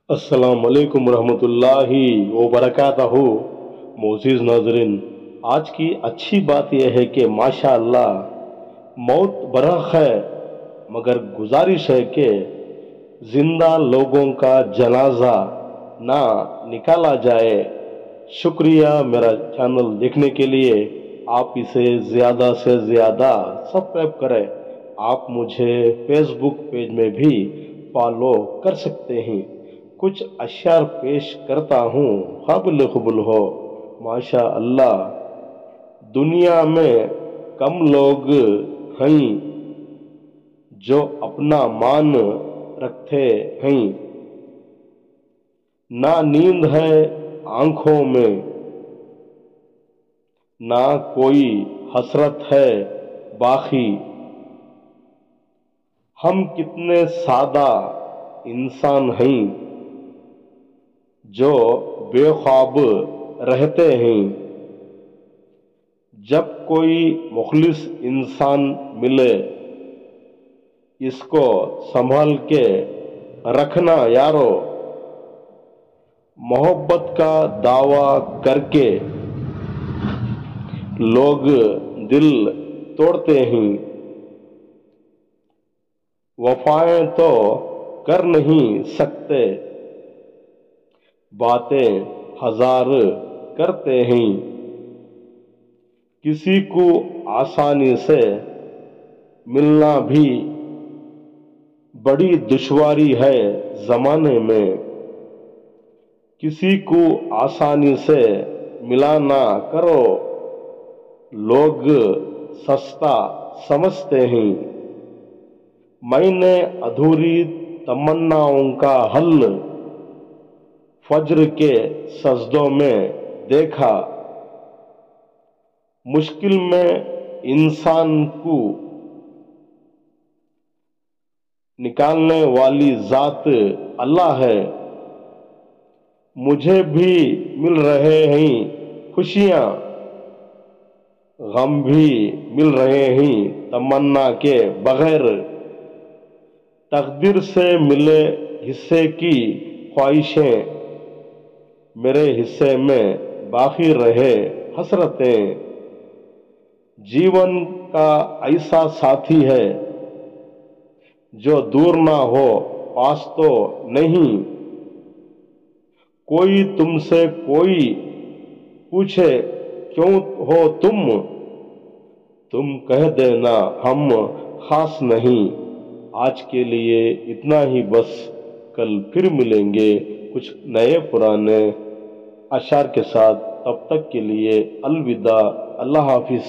अस्सलाम वालेकुम रहमतुल्लाहि व बरकातहू। मोअज़्ज़िज़ नाज़रीन, आज की अच्छी बात यह है कि माशाअल्लाह मौत बरहक है, मगर गुजारिश है कि जिंदा लोगों का जनाजा ना निकाला जाए। शुक्रिया मेरा चैनल देखने के लिए। आप इसे ज़्यादा से ज़्यादा सब्सक्राइब करें। आप मुझे फेसबुक पेज में भी फॉलो कर सकते हैं। कुछ अशार पेश करता हूँ, काबिल कबूल हो। माशा अल्लाह, दुनिया में कम लोग हैं जो अपना मान रखते हैं। ना नींद है आंखों में, ना कोई हसरत है बाकी। हम कितने सादा इंसान हैं जो बेख्वाब रहते हैं। जब कोई मुखलिस इंसान मिले, इसको संभाल के रखना यारो। मोहब्बत का दावा करके लोग दिल तोड़ते हैं। वफाएं तो कर नहीं सकते, बातें हजार करते हैं। किसी को आसानी से मिलना भी बड़ी दुश्वारी है जमाने में। किसी को आसानी से मिला ना करो, लोग सस्ता समझते हैं। मैंने अधूरी तमन्नाओं का हल फज्र के सजदों में देखा। मुश्किल में इंसान को निकालने वाली जात अल्लाह है। मुझे भी मिल रहे हैं खुशियाँ, गम भी मिल रहे हैं तमन्ना के बगैर। तकदीर से मिले हिस्से की ख्वाहिशें, मेरे हिस्से में बाकी रहे हसरतें। जीवन का ऐसा साथी है जो दूर ना हो पास तो नहीं। कोई तुमसे कोई पूछे क्यों हो तुम कह देना हम खास नहीं। आज के लिए इतना ही बस। कल फिर मिलेंगे कुछ नए पुराने अशार के साथ। तब तक के लिए अलविदा, अल्लाह हाफिज।